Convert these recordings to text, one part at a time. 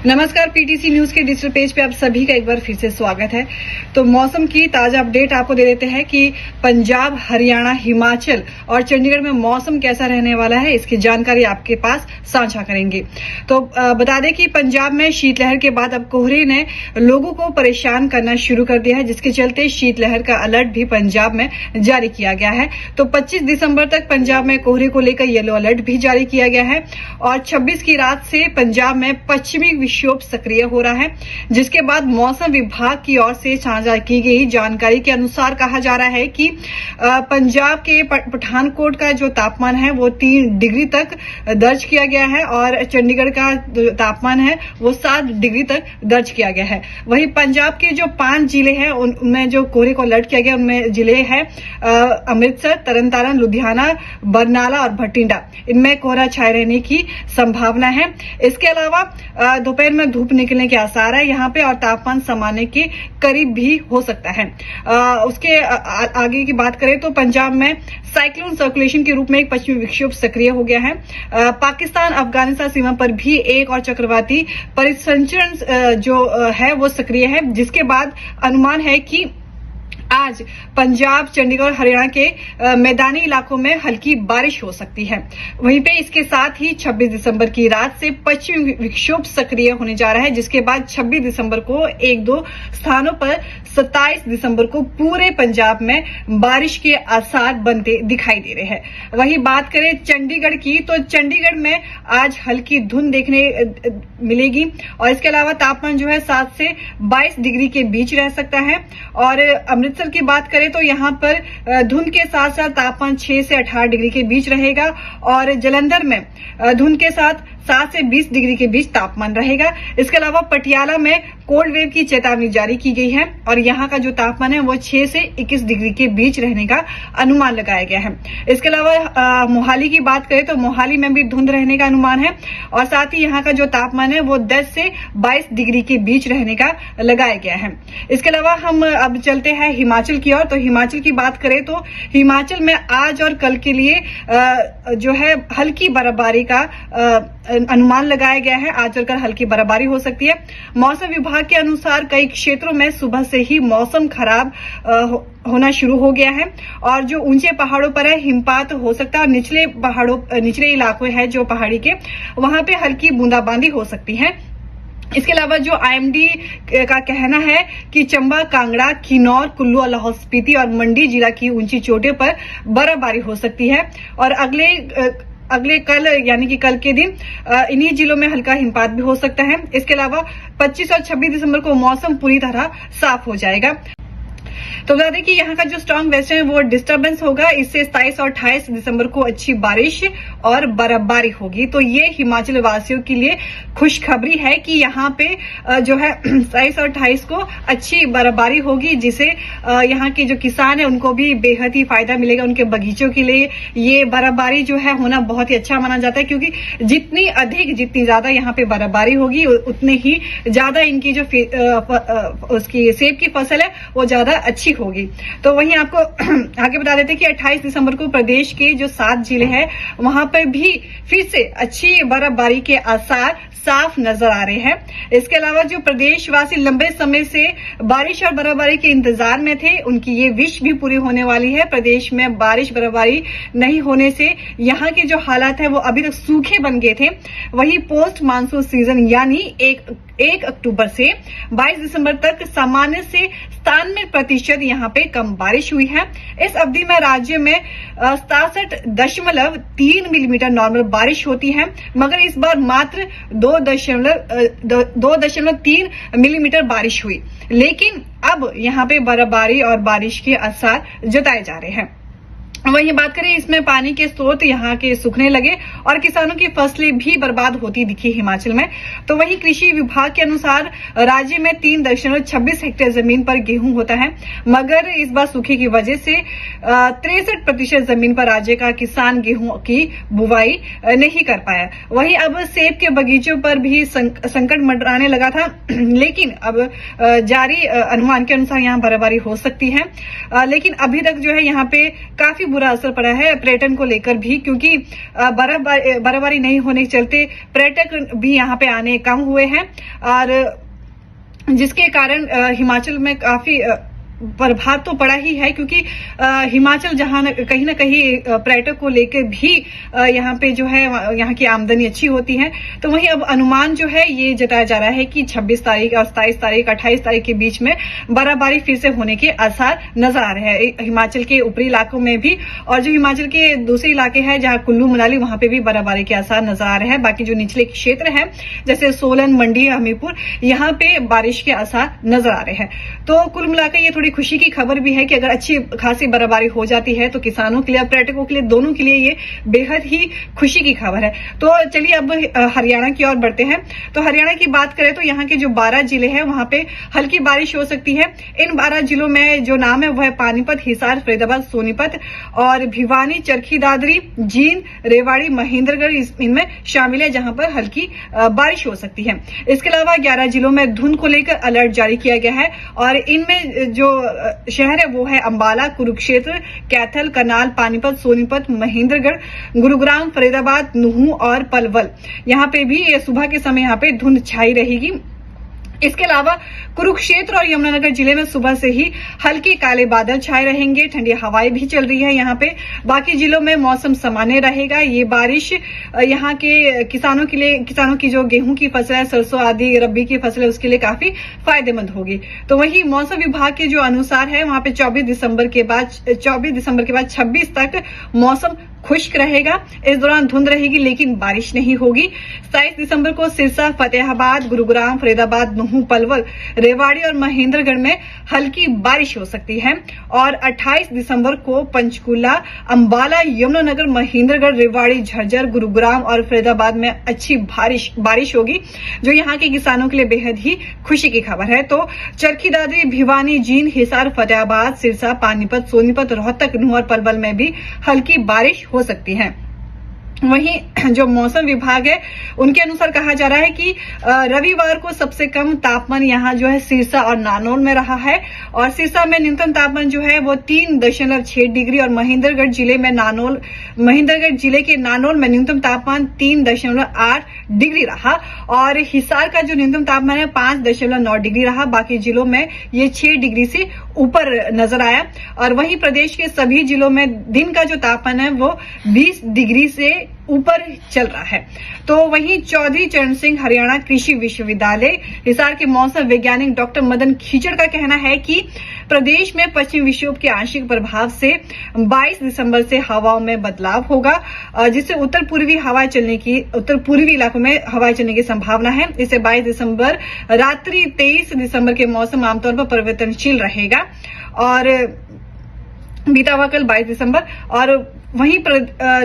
नमस्कार, PTC news के digital page पे आप सभी का एक बार फिर से स्वागत है। तो मौसम की ताजा अपडेट आपको दे देते हैं कि पंजाब, हरियाणा, हिमाचल और चंडीगढ़ में मौसम कैसा रहने वाला है, इसकी जानकारी आपके पास साझा करेंगे। तो बता दें कि पंजाब में शीतलहर के बाद अब कोहरे ने लोगों को परेशान करना शुरू कर दिया है, जिसके चलते शीतलहर का अलर्ट भी पंजाब में जारी किया गया है। तो 25 दिसंबर तक पंजाब में कोहरे को लेकर येलो अलर्ट भी जारी किया गया है और 26 की रात से पंजाब में पश्चिमी विक्षोभ सक्रिय हो रहा है, जिसके बाद मौसम विभाग की ओर से साझा की गई जानकारी के अनुसार कहा जा रहा है कि पंजाब के पठानकोट का जो तापमान है वो 3 डिग्री तक दर्ज किया गया है और चंडीगढ़ का जो तापमान है वो 7 डिग्री तक दर्ज किया गया है। वहीं पंजाब के जो 5 जिले हैं उनमें जो कोहरे को अलर्ट किया गया उनमें जिले हैं अमृतसर, तरनतारन, लुधियाना, बरनाला और भटिंडा। इनमें कोहरा छाए रहने की संभावना है। इसके अलावा दोपहर में धूप निकलने के आसार है यहाँ पे और तापमान सामान्य के करीब भी हो सकता है। उसके आगे की बात करें तो पंजाब में साइक्लोन सर्कुलेशन के रूप में एक पश्चिमी विक्षोभ सक्रिय हो गया है। पाकिस्तान अफगानिस्तान सीमा पर भी एक और चक्रवाती परिसंचरण जो है वो सक्रिय है, जिसके बाद अनुमान है कि आज पंजाब, चंडीगढ़, हरियाणा के मैदानी इलाकों में हल्की बारिश हो सकती है। वहीं पे इसके साथ ही 26 दिसंबर की रात से पश्चिमी विक्षोभ सक्रिय होने जा रहा है, जिसके बाद 26 दिसंबर को 1-2 स्थानों पर 27 दिसंबर को पूरे पंजाब में बारिश के आसार बनते दिखाई दे रहे हैं। वही बात करें चंडीगढ़ की तो चंडीगढ़ में आज हल्की धुंध देखने मिलेगी और इसके अलावा तापमान जो है 7 से 22 डिग्री के बीच रह सकता है। और अमृतसर की बात करें तो यहाँ पर धुंध के साथ साथ तापमान 6 से 18 डिग्री के बीच रहेगा और जालंधर में धुंध के साथ 7 से 20 डिग्री के बीच तापमान रहेगा। इसके अलावा पटियाला में कोल्ड वेव की चेतावनी जारी की गई है और यहाँ का जो तापमान है वो 6 से 21 डिग्री के बीच रहने का अनुमान लगाया गया है। इसके अलावा मोहाली की बात करें तो मोहाली में भी धुंध रहने का अनुमान है और साथ ही यहाँ का जो तापमान है वो 10 से 22 डिग्री के बीच रहने का लगाया गया है। इसके अलावा हम अब चलते हैं हिमाचल की ओर। तो हिमाचल की बात करें तो हिमाचल में आज और कल के लिए जो है हल्की बर्फबारी का अनुमान लगाया गया है। आज और कल हल्की बर्फबारी हो सकती है। मौसम विभाग के अनुसार कई क्षेत्रों में सुबह से ही मौसम खराब होना शुरू हो गया है और जो ऊंचे पहाड़ों पर है हिमपात हो सकता है और निचले इलाके हैं जो पहाड़ी के, वहां पे हल्की बूंदाबांदी हो सकती है। इसके अलावा जो आईएमडी का कहना है कि चंबा, कांगड़ा, किन्नौर, कुल्लू, लाहौल स्पीति और मंडी जिला की ऊंची चोटियों पर बर्फबारी हो सकती है और अगले कल यानी कि कल के दिन इन्हीं जिलों में हल्का हिमपात भी हो सकता है। इसके अलावा 25 और 26 दिसंबर को मौसम पूरी तरह साफ हो जाएगा। तो बता दें कि यहाँ का जो स्ट्रॉन्ग वेस्ट है वो डिस्टर्बेंस होगा, इससे 27 और 28 दिसंबर को अच्छी बारिश और बर्फबारी होगी। तो ये हिमाचल वासियों के लिए खुशखबरी है कि यहाँ पे जो है 27 और 28 को अच्छी बर्फबारी होगी, जिसे यहाँ के जो किसान है उनको भी बेहद ही फायदा मिलेगा। उनके बगीचों के लिए ये बर्फबारी जो है होना बहुत ही अच्छा माना जाता है, क्योंकि जितनी ज्यादा यहाँ पे बर्फबारी होगी उतने ही ज्यादा इनकी जो उसकी सेब की फसल है वो ज्यादा अच्छी होगी। तो वहीं आपको आगे बता देते हैं कि 28 दिसंबर को प्रदेश के जो 7 जिले हैं वहां पर भी फिर से अच्छी बर्फबारी के आसार साफ नजर आ रहे हैं। इसके अलावा जो प्रदेशवासी लंबे समय से बारिश और बर्फबारी के इंतजार में थे, उनकी ये विश भी पूरी होने वाली है। प्रदेश में बारिश बर्फबारी नहीं होने से यहाँ के जो हालात है वो अभी तक सूखे बन गए थे। वहीं पोस्ट मानसून सीजन यानी 1 अक्टूबर से 22 दिसंबर तक सामान्य से 97% यहाँ पे कम बारिश हुई है। इस अवधि में राज्य में 67.3 मिलीमीटर नॉर्मल बारिश होती है, मगर इस बार मात्र 2.3 मिलीमीटर बारिश हुई। लेकिन अब यहाँ पे बर्फबारी और बारिश के आसार जताए जा रहे हैं। वहीं बात करें इसमें पानी के स्रोत यहाँ के सूखने लगे और किसानों की फसलें भी बर्बाद होती दिखी हिमाचल में। तो वहीं कृषि विभाग के अनुसार राज्य में 3.26 हेक्टेयर जमीन पर गेहूं होता है, मगर इस बार सूखे की वजह से 63% जमीन पर राज्य का किसान गेहूं की बुवाई नहीं कर पाया। वहीं अब सेब के बगीचों पर भी संकट मंडराने लगा था, लेकिन अब जारी अनुमान के अनुसार यहाँ बर्फबारी हो सकती है। लेकिन अभी तक जो है यहाँ पे काफी बुरा असर पड़ा है पर्यटन को लेकर भी, क्योंकि बर्फबारी नहीं होने के चलते पर्यटक भी यहाँ पे आने कम हुए हैं और जिसके कारण हिमाचल में काफी प्रभाव तो पड़ा ही है, क्योंकि हिमाचल जहां कहीं ना कहीं पर्यटक को लेकर भी यहाँ पे जो है यहाँ की आमदनी अच्छी होती है। तो वहीं अब अनुमान जो है ये जताया जा रहा है कि 26 तारीख और 27 तारीख 28 तारीख के बीच में बर्फबारी फिर से होने के आसार नजर आ रहे हैं हिमाचल के ऊपरी इलाकों में भी, और जो हिमाचल के दूसरे इलाके हैं जहां कुल्लू मनाली वहां पे भी बर्फबारी के आसार नजर आ रहे हैं। बाकी जो निचले क्षेत्र है जैसे सोलन, मंडी, हमीरपुर, यहाँ पे बारिश के आसार नजर आ रहे हैं। तो कुल मिलाकर ये थोड़ी खुशी की खबर भी है कि अगर अच्छी खासी बर्फबारी हो जाती है तो किसानों के लिए, पर्यटकों के लिए, दोनों के लिए ये बेहद ही खुशी की खबर है। तो चलिए अब हरियाणा की ओर बढ़ते हैं। तो हरियाणा की बात करें तो यहाँ के जो 12 जिले हैं वहां पे हल्की बारिश हो सकती है। इन 12 जिलों में जो नाम है वह है पानीपत, हिसार, फरीदाबाद, सोनीपत और भिवानी, चरखी दादरी, जींद, रेवाड़ी, महेंद्रगढ़ इनमें शामिल है जहां पर हल्की बारिश हो सकती है। इसके अलावा 11 जिलों में धुंध को लेकर अलर्ट जारी किया गया है और इनमें जो शहर है वो है अंबाला, कुरुक्षेत्र, कैथल, करनाल, पानीपत, सोनीपत, महेंद्रगढ़, गुरुग्राम, फरीदाबाद, नुहू और पलवल। यहाँ पे भी सुबह के समय यहाँ पे धुंध छाई रहेगी। इसके अलावा कुरुक्षेत्र और यमुनानगर जिले में सुबह से ही हल्के काले बादल छाए रहेंगे, ठंडी हवाएं भी चल रही है यहाँ पे। बाकी जिलों में मौसम सामान्य रहेगा। ये बारिश यहाँ के किसानों के लिए, किसानों की जो गेहूं की फसल है, सरसों आदि रबी की फसल है, उसके लिए काफी फायदेमंद होगी। तो वही मौसम विभाग के जो अनुसार है वहां पे 24 दिसंबर के बाद 26 तक मौसम खुश्क रहेगा। इस दौरान धुंध रहेगी लेकिन बारिश नहीं होगी। 27 दिसंबर को सिरसा, फतेहाबाद, गुरुग्राम, फरीदाबाद, नुहू, पलवल, रेवाड़ी और महेंद्रगढ़ में हल्की बारिश हो सकती है और 28 दिसंबर को पंचकुला, अंबाला, यमुनानगर, महेंद्रगढ़, रेवाड़ी, झज्जर, गुरुग्राम और फरीदाबाद में अच्छी बारिश होगी, जो यहाँ के किसानों के लिए बेहद ही खुशी की खबर है। तो चरखी दादरी, भिवानी, जींद, हिसार, फतेहाबाद, सिरसा, पानीपत, सोनीपत, रोहतक, नुहू और पलवल में भी हल्की बारिश हो सकती है। वहीं जो मौसम विभाग है उनके अनुसार कहा जा रहा है कि रविवार को सबसे कम तापमान यहाँ जो है सिरसा और नानौल में रहा है और सिरसा में न्यूनतम तापमान जो है वो 3.6 डिग्री और महेंद्रगढ़ जिले के नानौल में न्यूनतम तापमान 3.8 डिग्री रहा और हिसार का जो न्यूनतम तापमान है 5.9 डिग्री रहा। बाकी जिलों में ये 6 डिग्री से ऊपर नजर आया और वहीं प्रदेश के सभी जिलों में दिन का जो तापमान है वो 20 डिग्री से ऊपर चल रहा है। तो वहीं चौधरी चरण सिंह हरियाणा कृषि विश्वविद्यालय हिसार के मौसम वैज्ञानिक डॉक्टर मदन खीचड़ का कहना है कि प्रदेश में पश्चिम विक्षोभ के आंशिक प्रभाव से 22 दिसंबर से हवाओं में बदलाव होगा, जिससे उत्तर पूर्वी इलाकों में हवाएं चलने की संभावना है। इससे 22 दिसंबर रात्रि 23 दिसंबर के मौसम आमतौर पर परिवर्तनशील रहेगा और बीता हुआ कल 22 दिसंबर और वहीं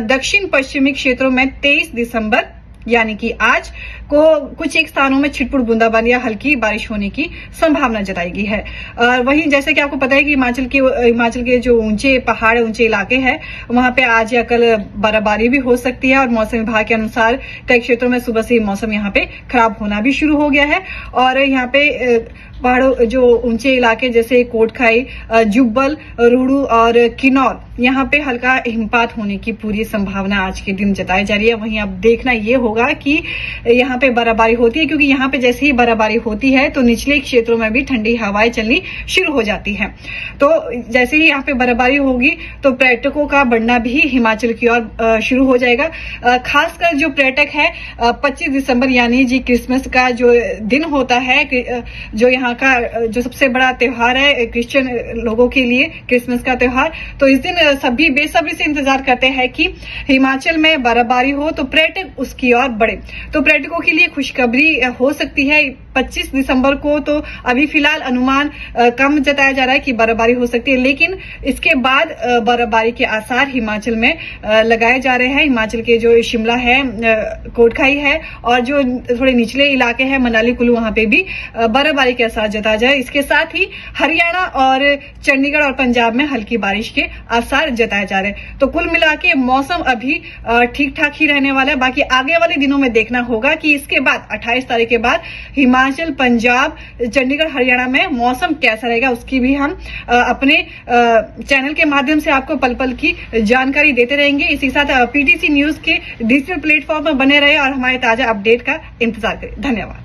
दक्षिण पश्चिमी क्षेत्रों में 23 दिसंबर यानी कि आज को कुछ एक स्थानों में छिटपुट बूंदाबांदी या हल्की बारिश होने की संभावना जताई गई है। वहीं जैसे कि आपको पता है कि हिमाचल के जो ऊंचे पहाड़, ऊंचे इलाके हैं वहां पे आज या कल बर्फबारी भी हो सकती है और मौसम विभाग के अनुसार कई क्षेत्रों में सुबह से मौसम यहाँ पे खराब होना भी शुरू हो गया है और यहाँ पे पहाड़ों जो ऊंचे इलाके जैसे कोटखाई, जुब्बल, रुड़ू और किन्नौर यहाँ पे हल्का हिमपात होने की पूरी संभावना आज के दिन जताई जा रही है। वहीं अब देखना ये होगा कि यहाँ पे बर्फबारी होती है, क्योंकि यहाँ पे जैसे ही बर्फबारी होती है तो निचले क्षेत्रों में भी ठंडी हवाएं चलनी शुरू हो जाती हैं। तो जैसे ही यहाँ पे बर्फबारी होगी तो पर्यटकों का बढ़ना भी हिमाचल की ओर शुरू हो जाएगा। खासकर जो पर्यटक है 25 दिसंबर यानी जी क्रिसमस का जो दिन होता है, जो यहाँ का जो सबसे बड़ा त्योहार है क्रिश्चियन लोगों के लिए, क्रिसमस का त्योहार, तो इस दिन सभी बेसब्री से इंतजार करते हैं कि हिमाचल में बर्फबारी हो तो पर्यटक उसकी ओर बढ़े। तो पर्यटकों के लिए खुशखबरी हो सकती है। 25 दिसंबर को तो अभी फिलहाल अनुमान कम जताया जा रहा है कि बर्फबारी हो सकती है, लेकिन इसके बाद बर्फबारी के आसार हिमाचल में लगाए जा रहे हैं। हिमाचल के जो शिमला है, कोटखाई है और जो थोड़े निचले इलाके हैं मनाली, कुल्लू, वहां पे भी बर्फबारी के आसार जताया जाए। इसके साथ ही हरियाणा और चंडीगढ़ और पंजाब में हल्की बारिश के आसार जताए जा रहे हैं। तो कुल मिला के मौसम अभी ठीक ठाक ही रहने वाला है। बाकी आगे वाले दिनों में देखना होगा कि इसके बाद 28 तारीख के बाद हिमाचल हिमाचल, पंजाब, चंडीगढ़, हरियाणा में मौसम कैसा रहेगा उसकी भी हम अपने चैनल के माध्यम से आपको पल पल की जानकारी देते रहेंगे। इसी के साथ पीटीसी न्यूज के डिजिटल प्लेटफॉर्म में बने रहे और हमारे ताजा अपडेट का इंतजार करें। धन्यवाद।